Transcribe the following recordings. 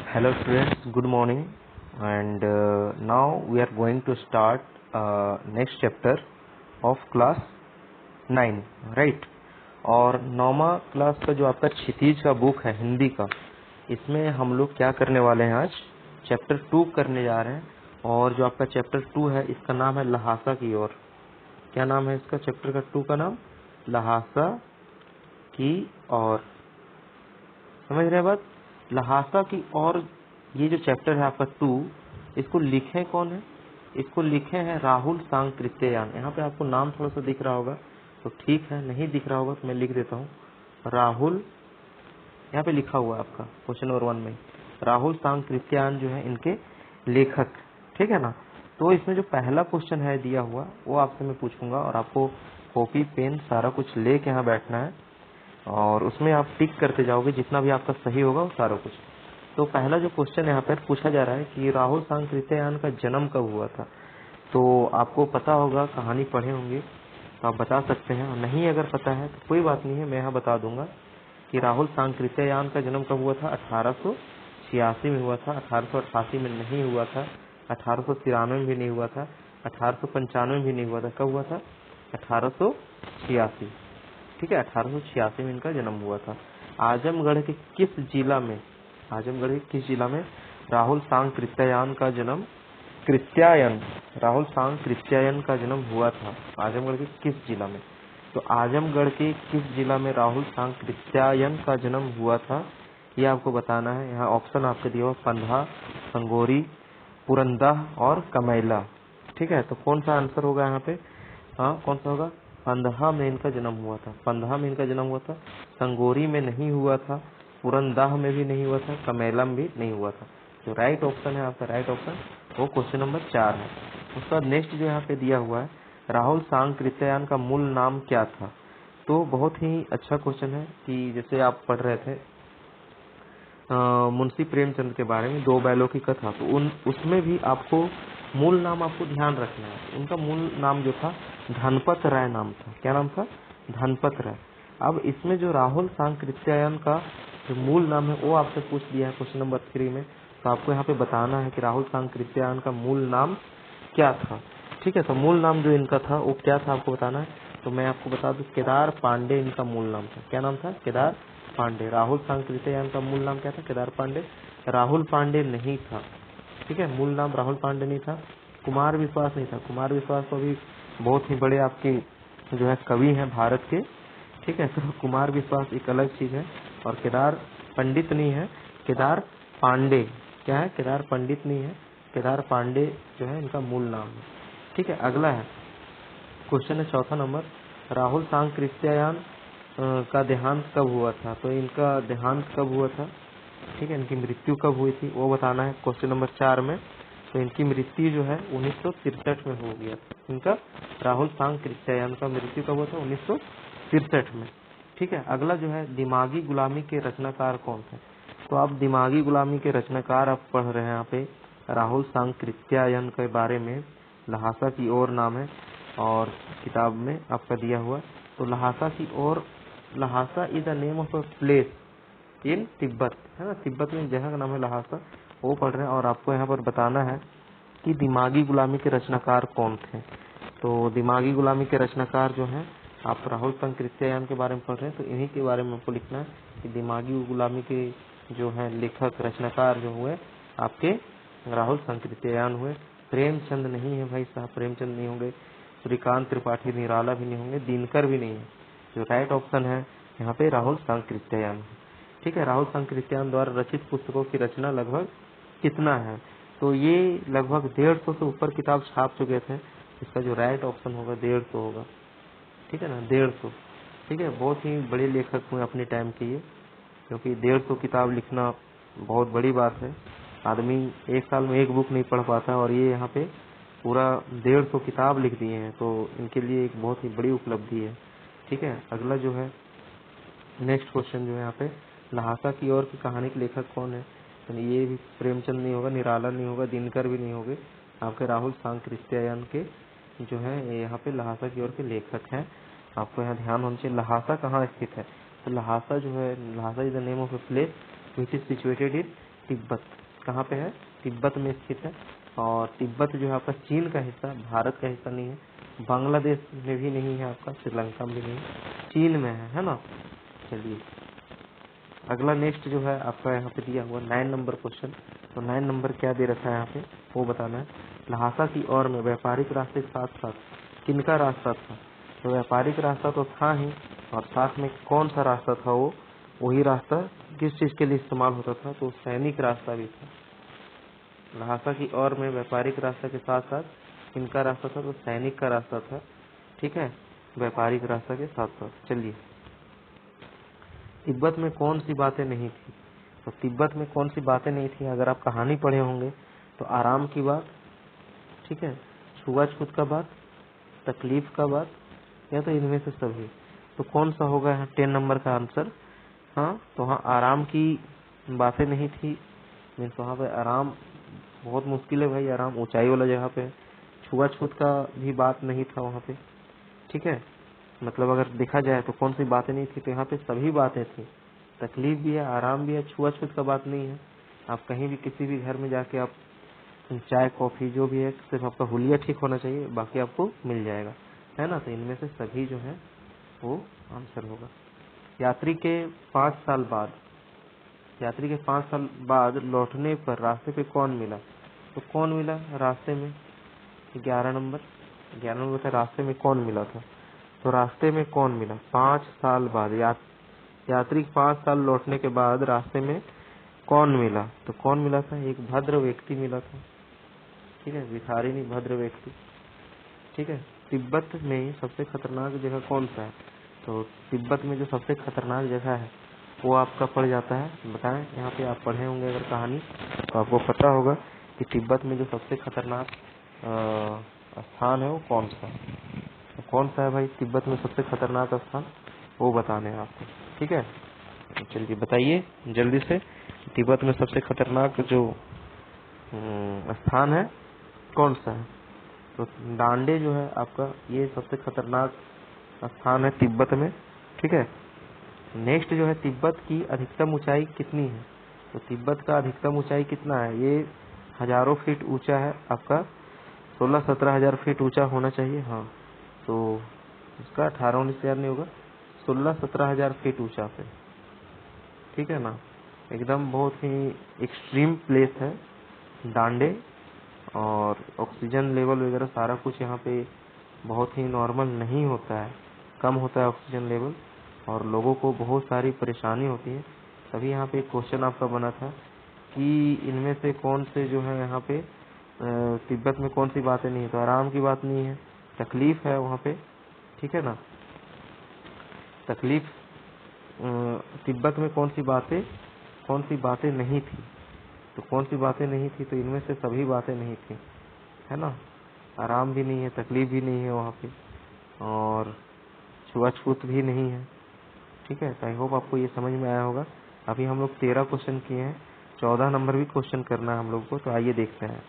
Hello students, good morning, and now we are going to start next chapter of class 9, right? और नौमा class का जो आपका क्षितिज का बुक है हिंदी का, इसमें हम लोग क्या करने वाले हैं, आज चैप्टर 2 करने जा रहे हैं। और जो आपका चैप्टर 2 है इसका नाम है लहासा की ओर। क्या नाम है इसका चैप्टर का 2 का नाम? लहासा की ओर। समझ रहे हैं बात? लहासा की ओर। ये जो चैप्टर है आपका 2, इसको लिखे कौन है? इसको लिखे हैं राहुल सांकृत्यायन। यहाँ पे आपको नाम थोड़ा सा दिख रहा होगा तो ठीक है, नहीं दिख रहा होगा तो मैं लिख देता हूँ राहुल। यहाँ पे लिखा हुआ है आपका क्वेश्चन नंबर 1 में राहुल सांकृत्यायन जो है इनके लेखक, ठीक है ना। तो इसमें जो पहला क्वेश्चन है दिया हुआ वो आपसे मैं पूछूंगा और आपको कॉपी पेन सारा कुछ ले के यहाँ बैठना है और उसमें आप टिक करते जाओगे, जितना भी आपका सही होगा वो सारा कुछ। तो पहला जो क्वेश्चन यहाँ पर पूछा जा रहा है कि राहुल सांकृत्यायन का जन्म कब हुआ था। तो आपको पता होगा, कहानी पढ़े होंगे तो आप बता सकते हैं, और नहीं अगर पता है तो कोई बात नहीं है, मैं यहाँ बता दूंगा कि राहुल सांकृत्यायन का जन्म कब हुआ था। 1886 में हुआ था, 1888 में नहीं हुआ था, 1893 में भी नहीं हुआ था, 1895 में भी नहीं हुआ था। कब हुआ था? 1886, ठीक है। 1886 में इनका जन्म हुआ था। आजमगढ़ के किस जिला में, आजमगढ़ के किस जिला में राहुल सांकृत्यायन का जन्म, राहुल सांकृत्यायन का जन्म हुआ था? आजमगढ़ के किस जिला में? तो आजमगढ़ के किस जिला में राहुल सांकृत्यायन का जन्म हुआ था, ये आपको बताना है। यहाँ ऑप्शन आपको दिया हुआ पंधा, संगोरी, पुरंदह और कमैला, ठीक है। तो कौन सा आंसर होगा यहाँ पे? हाँ, कौन सा होगा? पंधा में इनका जन्म हुआ था, पंधा में इनका जन्म हुआ था। संगोरी में नहीं हुआ था, पुरंदाह में भी नहीं हुआ था, कमेला में भी नहीं हुआ था। जो राइट ऑप्शन है आपका, राइट ऑप्शन वो क्वेश्चन नंबर 4 है। उसके बाद नेक्स्ट जो यहाँ पे दिया हुआ है, राहुल सांकृत्यायन का मूल नाम क्या था। तो बहुत ही अच्छा क्वेश्चन है कि जैसे आप पढ़ रहे थे मुंशी प्रेमचंद के बारे में, 2 बैलों की कथा, तो उसमें भी आपको मूल नाम आपको ध्यान रखना है। उनका मूल नाम जो था धनपत राय नाम था। क्या नाम था? धनपत राय। अब इसमें जो राहुल सांकृत्यायन का जो मूल नाम है वो आपसे पूछ दिया है क्वेश्चन नंबर 3 में, तो आपको यहाँ पे बताना है कि राहुल सांकृत्यायन का मूल नाम क्या था, ठीक है। तो मूल नाम जो इनका था वो क्या था आपको बताना है। तो मैं आपको बता दूं, केदार पांडे इनका मूल नाम था। क्या नाम था? केदार पांडे। राहुल सांकृत्यायन का मूल नाम क्या था? केदार पांडे। राहुल पांडे नहीं था, ठीक है, मूल नाम राहुल पांडे नहीं था। कुमार विश्वास नहीं था। कुमार विश्वास तो अभी बहुत ही बड़े आपके जो है कवि हैं भारत के, ठीक है। तो कुमार विश्वास एक अलग चीज है। और केदार पंडित नहीं है, केदार पांडे। क्या है? केदार पंडित नहीं है, केदार पांडे जो है इनका मूल नाम है, ठीक है। अगला है क्वेश्चन है 4था नंबर, राहुल सांकृत्यायन का देहांत कब हुआ था। तो इनका देहांत कब हुआ था, ठीक है, इनकी मृत्यु कब हुई थी वो बताना है क्वेश्चन नंबर 4 में। तो इनकी मृत्यु जो है 1963 में हो गया। इनका राहुल सांकृत्यायन का मृत्यु कब हुआ था? 1963 में, ठीक है। अगला जो है दिमागी गुलामी के रचनाकार कौन थे। तो आप दिमागी गुलामी के रचनाकार आप पढ़ रहे हैं यहाँ पे राहुल सांकृत्यायन के बारे में। लहासा की ओर नाम है और किताब में आपका दिया हुआ। तो लहासा की ओर, Lhasa is the name of a place in Tibet, है ना। तिब्बत में जगह का नाम है लहासा, वो पढ़ रहे हैं। और आपको यहाँ पर बताना है कि दिमागी गुलामी के रचनाकार कौन थे। तो दिमागी गुलामी के रचनाकार जो हैं, आप राहुल सांकृत्यायन के बारे में पढ़ रहे हैं तो इन्हीं के बारे में आपको लिखना है कि दिमागी गुलामी के जो है लेखक रचनाकार जो हुए आपके राहुल सांकृत्यायन हुए। प्रेमचंद नहीं है भाई साहब, प्रेमचंद नहीं होंगे, श्रीकांत त्रिपाठी निराला भी नहीं होंगे, दिनकर भी नहीं है। जो राइट ऑप्शन है यहाँ पे राहुल सांकृत्यायन, ठीक है। राहुल सांकृत्यायन द्वारा रचित पुस्तकों की रचना लगभग कितना है। तो ये लगभग 150 से ऊपर किताब छाप चुके थे। इसका जो राइट ऑप्शन होगा 150 होगा, ठीक है ना, 150, ठीक है। बहुत ही बड़े लेखक हुए अपने टाइम के ये, क्योंकि 150 किताब लिखना बहुत बड़ी बात है। आदमी एक साल में एक बुक नहीं पढ़ पाता और ये यहाँ पे पूरा 150 किताब लिख दिए हैं, तो इनके लिए एक बहुत ही बड़ी उपलब्धि है, ठीक है। अगला जो है नेक्स्ट क्वेश्चन जो है यहाँ पे, लहासा की ओर की कहानी के लेखक कौन है। तो ये भी प्रेमचंद नहीं होगा, निराला नहीं होगा, दिनकर भी नहीं होंगे, आपके राहुल सांकृत्यायन के जो है यहाँ पे लहासा की ओर के लेखक हैं। आपको यहाँ ध्यान होना चाहिए लहासा कहाँ स्थित है। तो लहासा जो है, Lhasa is the name of a place which is situated in Tibet कहाँ पे है? तिब्बत में स्थित है। और तिब्बत जो है आपका चीन का हिस्सा, भारत का हिस्सा नहीं है, बांग्लादेश में भी नहीं है, आपका श्रीलंका में भी नहीं, चीन में है ना। चलिए अगला नेक्स्ट जो है आपका यहाँ पे दिया हुआ 9 नंबर क्वेश्चन। तो 9 नंबर क्या दे रखा है यहाँ पे वो बताना है। लहासा की ओर में व्यापारिक रास्ते के साथ साथ किनका रास्ता था? तो व्यापारिक रास्ता तो था ही, और साथ में कौन सा रास्ता था? वो वही रास्ता किस चीज के लिए इस्तेमाल होता था? तो सैनिक रास्ता भी था। लहासा की ओर में व्यापारिक रास्ता के साथ साथ किनका रास्ता था? तो सैनिक का रास्ता था। ठीक है, व्यापारिक रास्ता के साथ साथ। चलिए तिब्बत में कौन सी बातें नहीं थी? तो तिब्बत में कौन सी बातें नहीं थी? अगर आप कहानी पढ़े होंगे तो आराम की बात, ठीक है, छुआछूत का बात, तकलीफ का बात, या तो इनमें से सभी। तो कौन सा होगा यहाँ 10 नंबर का आंसर? हाँ, तो हाँ आराम की बातें नहीं थी, मीन्स वहाँ पे आराम बहुत मुश्किल है भाई, आराम ऊंचाई वाला जगह पे है। छुआछूत का भी बात नहीं था वहाँ पे, ठीक है। मतलब अगर देखा जाए तो कौन सी बातें नहीं थी? तो यहाँ पे सभी बातें थी, तकलीफ भी है, आराम भी है, छुआछूत का बात नहीं है। आप कहीं भी किसी भी घर में जाके आप चाय कॉफी जो भी है, सिर्फ आपका हुलिया ठीक होना चाहिए, बाकी आपको मिल जाएगा, है ना। तो इनमें से सभी जो है वो आंसर होगा। यात्री के 5 साल बाद, यात्री के 5 साल बाद लौटने पर रास्ते पे कौन मिला? तो कौन मिला रास्ते में? 11 नंबर, 11 नंबर था रास्ते में कौन मिला था? तो रास्ते में कौन मिला 5 साल बाद? यात्री 5 साल लौटने के बाद रास्ते में कौन मिला? तो कौन मिला था? एक भद्र व्यक्ति मिला था, ठीक है, भिखारी नहीं, भद्र व्यक्ति, ठीक है। तिब्बत में सबसे खतरनाक जगह कौन सा है? तो तिब्बत में जो सबसे खतरनाक जगह है वो आपका पड़ जाता है, बताएं। यहाँ पे आप पढ़े होंगे अगर कहानी तो आपको पता होगा कि तिब्बत में जो सबसे खतरनाक स्थान है वो कौन सा है। तो कौन सा है भाई तिब्बत में सबसे खतरनाक स्थान? वो बताने हैं आपको, ठीक है। तो चलिए बताइए जल्दी से, तिब्बत में सबसे खतरनाक जो स्थान है कौन सा है? तो डांडे जो है आपका, ये सबसे खतरनाक स्थान है तिब्बत में, ठीक है। नेक्स्ट जो है तिब्बत की अधिकतम ऊंचाई कितनी है? तो तिब्बत का अधिकतम ऊंचाई कितना है? ये हजारों फीट ऊंचा है आपका, 16-17 हजार फीट ऊंचा होना चाहिए। हाँ, तो इसका 18-19 हजार नहीं होगा, 16-17 हजार फीट ऊंचा पे, ठीक है ना। एकदम बहुत ही एक्सट्रीम प्लेस है डांडे, और ऑक्सीजन लेवल वगैरह सारा कुछ यहाँ पे बहुत ही नॉर्मल नहीं होता है, कम होता है ऑक्सीजन लेवल, और लोगों को बहुत सारी परेशानी होती है। तभी यहाँ पे क्वेश्चन आपका बना था कि इनमें से कौन से जो है यहाँ पे तिब्बत में कौन सी बातें नहीं है? तो आराम की बात नहीं है, तकलीफ है वहाँ पे, ठीक है ना। तकलीफ तिब्बत में कौन सी बातें नहीं थी? तो कौन सी बातें नहीं थी? तो इनमें से सभी बातें नहीं थी, है ना। आराम भी नहीं है, तकलीफ भी नहीं है वहाँ पे, और छुआछूत भी नहीं है, ठीक है। आई होप आपको ये समझ में आया होगा। अभी हम लोग 13 क्वेश्चन किए हैं, 14 नंबर भी क्वेश्चन करना है हम लोग को, तो आइए देखते हैं।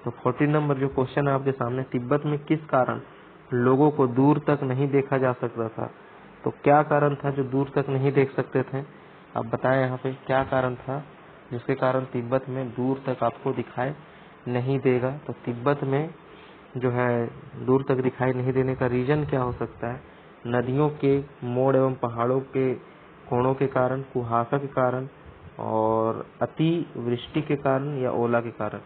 तो 14 नंबर जो क्वेश्चन है आपके सामने, तिब्बत में किस कारण लोगों को दूर तक नहीं देखा जा सकता था? तो क्या कारण था जो दूर तक नहीं देख सकते थे? आप बताएं यहाँ पे क्या कारण था जिसके कारण तिब्बत में दूर तक आपको दिखाई नहीं देगा? तो तिब्बत में जो है दूर तक दिखाई नहीं देने का रीजन क्या हो सकता है? नदियों के मोड़ एवं पहाड़ों के कोणों के कारण, कुहासा के कारण, और अति वृष्टि के कारण, या ओला के कारण।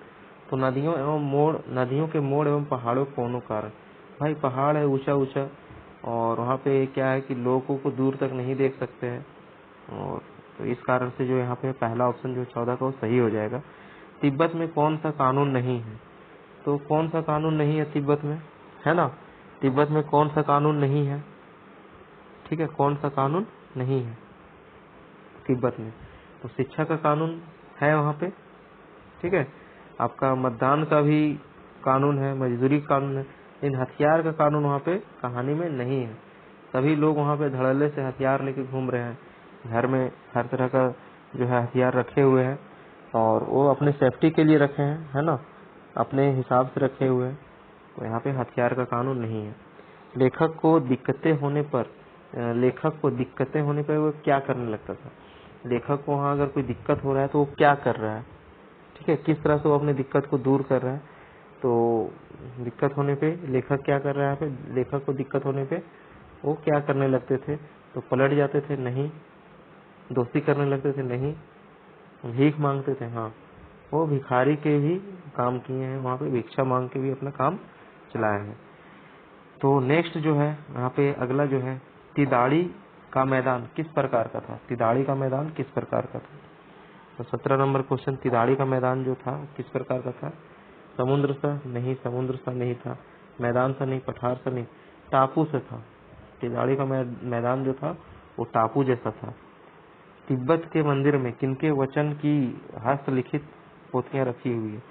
तो नदियों के मोड़ एवं पहाड़ों के कोणों के कारण। भाई पहाड़ है ऊंचा ऊंचा, और वहाँ पे क्या है कि लोगों को दूर तक नहीं देख सकते हैं, और तो इस कारण से जो यहाँ पे पहला ऑप्शन जो 14 का वो सही हो जाएगा। तिब्बत में कौन सा कानून नहीं है? तो कौन सा कानून नहीं है तिब्बत में, है ना। तिब्बत में कौन सा कानून नहीं है? ठीक है, कौन सा कानून नहीं है तिब्बत में? तो शिक्षा का कानून है वहाँ पे, ठीक है। आपका मतदान का भी कानून है, मजदूरी का कानून है, लेकिन हथियार का कानून वहाँ पे कहानी में नहीं है। सभी लोग वहाँ पे धड़ल्ले से हथियार लेके घूम रहे हैं, घर में हर तरह का जो है हथियार रखे हुए हैं, और वो अपने सेफ्टी के लिए रखे हैं, है ना, अपने हिसाब से रखे हुए हैं। तो यहाँ पे हथियार का कानून नहीं है। लेखक को दिक्कतें होने पर वो क्या करने लगता था? लेखक को वहाँ अगर कोई दिक्कत हो रहा है तो वो क्या कर रहा है, ठीक है, किस तरह से वो अपने दिक्कत को दूर कर रहा है। तो दिक्कत होने पे लेखक क्या कर रहा है, पे लेखक को दिक्कत होने पे वो क्या करने लगते थे, तो पलट जाते थे, नहीं, दोस्ती करने लगते थे, नहीं, भीख मांगते थे, हाँ, वो भिखारी के भी काम किए हैं, वहाँ पे भिक्षा मांग के भी अपना काम चलाया है। तो नेक्स्ट जो है यहाँ पे अगला जो है, तिदाड़ी का मैदान किस प्रकार का था, तिदाड़ी का मैदान किस प्रकार का था। तो 17 नंबर क्वेश्चन, तिदाड़ी का मैदान जो था किस प्रकार का था, समुद्र सा, नहीं, समुद्र सा नहीं था, मैदान सा नहीं, पठार सा नहीं, टापू से था। तिदाड़ी का मैदान जो था वो टापू जैसा था। तिब्बत के मंदिर में किनके वचन की हस्तलिखित पोथियां रखी हुई है,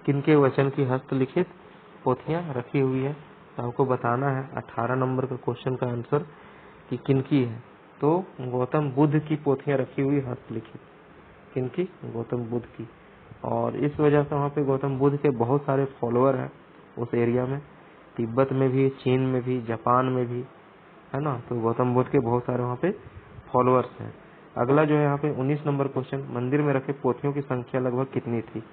किनके वचन की हस्तलिखित पोथियां रखी हुई है, तो आपको बताना है 18 नंबर का क्वेश्चन का आंसर कि किनकी है। तो गौतम बुद्ध की पोथियां रखी हुई हस्तलिखित, किनकी, गौतम बुद्ध की। और इस वजह से वहाँ पे गौतम बुद्ध के बहुत सारे फॉलोअर हैं उस एरिया में, तिब्बत में भी, चीन में भी, जापान में भी, है ना। तो गौतम बुद्ध के बहुत सारे वहाँ पे फॉलोअर्स हैं। अगला जो है यहाँ पे 19 नंबर क्वेश्चन, मंदिर में रखे पोथियों की संख्या लगभग कितनी थी।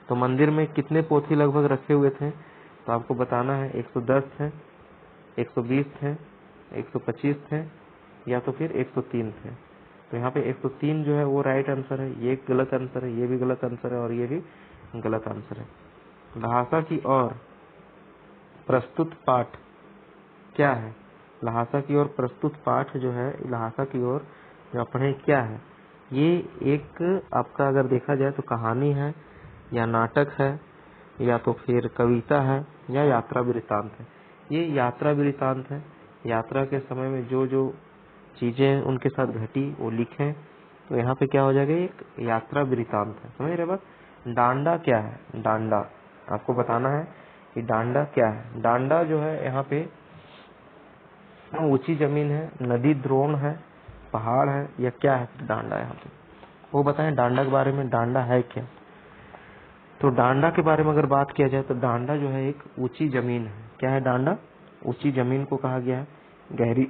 तो मंदिर में कितने पोथी लगभग रखे हुए थे, तो आपको बताना है 110 थे, 120 थे, 125 थे, या तो फिर 103 थे। तो यहाँ पे 103 जो है वो राइट आंसर है, ये गलत आंसर है, ये भी गलत आंसर है, और ये भी गलत आंसर है। लहासा की ओर प्रस्तुत पाठ क्या है, लहासा की ओर प्रस्तुत पाठ जो है, लहासा की ओर जो पढ़े क्या है, ये एक आपका अगर देखा जाए तो कहानी है, या नाटक है, या तो फिर कविता है, या यात्रा वृत्तांत है। ये यात्रा वृत्तांत है। यात्रा के समय में जो जो चीजें उनके साथ घटी वो लिखें, तो यहाँ पे क्या हो जाएगा, एक यात्रा वृत्तांत है। समझ रहे बात। डांडा क्या है, डांडा आपको बताना है कि डांडा क्या है। डांडा जो है यहाँ पे ऊंची जमीन है, नदी द्रोण है, पहाड़ है, या क्या है डांडा यहाँ पे, वो बताएं डांडा के बारे में, डांडा है क्या। तो डांडा के बारे में अगर बात किया जाए तो डांडा जो है एक ऊंची जमीन है। क्या है डांडा, ऊंची जमीन को कहा गया है। गहरी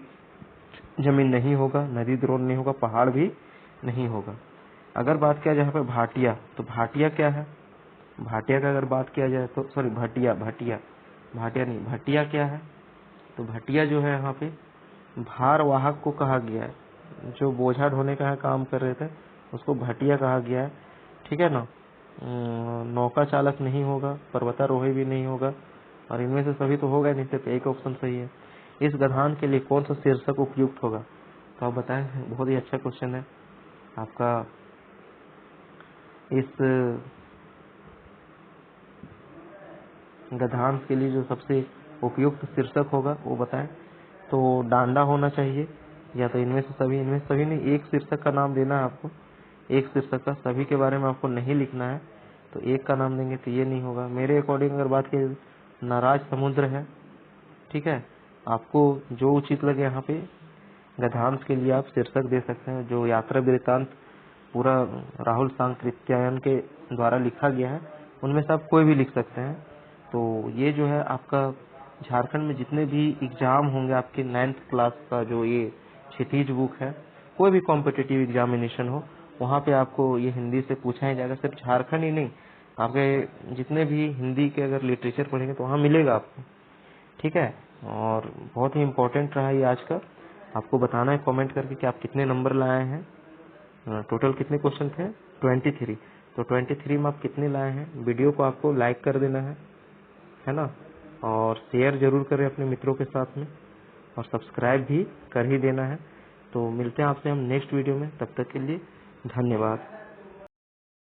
जमीन नहीं होगा, नदी द्रोण नहीं होगा, पहाड़ भी नहीं होगा। अगर बात किया जाए यहाँ पे भाटिया, तो भाटिया क्या है, भाटिया का अगर बात किया जाए तो सॉरी भाटिया नहीं, भाटिया क्या है, तो भाटिया जो है यहाँ पे भार वाहक को कहा गया है। जो बोझा ढोने का काम कर रहे थे उसको भाटिया कहा गया है, ठीक है ना। नौका चालक नहीं होगा, पर्वतारोही भी नहीं होगा, और इनमें से सभी तो होगा नहीं, सिर्फ एक ऑप्शन सही है। इस गधान के लिए कौन सा शीर्षक उपयुक्त होगा, तो आप बताएं। बहुत ही अच्छा क्वेश्चन है आपका। इस गधान के लिए जो सबसे उपयुक्त शीर्षक होगा वो बताएं। तो डांडा होना चाहिए, या तो इनमें से सभी नहीं, एक शीर्षक का नाम देना है आपको, एक शीर्षक का, सभी के बारे में आपको नहीं लिखना है, तो एक का नाम देंगे तो ये नहीं होगा। मेरे अकॉर्डिंग अगर बात की नाराज समुद्र है, ठीक है। आपको जो उचित लगे यहाँ पे गधांश के लिए आप शीर्षक दे सकते हैं। जो यात्रा वृत्तांत पूरा राहुल सांकृत्यायन के द्वारा लिखा गया है उनमें से आप कोई भी लिख सकते हैं। तो ये जो है आपका झारखंड में जितने भी एग्जाम होंगे आपके 9th क्लास का, जो ये क्षितिज बुक है, कोई भी कॉम्पिटिटिव एग्जामिनेशन हो वहाँ पे आपको ये हिंदी से पूछा ही जाएगा। सिर्फ झारखंड ही नहीं, आपके जितने भी हिंदी के अगर लिटरेचर पढ़ेंगे तो वहाँ मिलेगा आपको, ठीक है। और बहुत ही इम्पोर्टेंट रहा ये आज का। आपको बताना है कमेंट करके कि आप कितने नंबर लाए हैं। टोटल कितने क्वेश्चन थे, 23। तो 23 में आप कितने लाए हैं। वीडियो को आपको लाइक कर देना है ना, और शेयर जरूर करें अपने मित्रों के साथ में, और सब्सक्राइब भी कर ही देना है। तो मिलते हैं आपसे हम नेक्स्ट वीडियो में, तब तक के लिए धन्यवाद।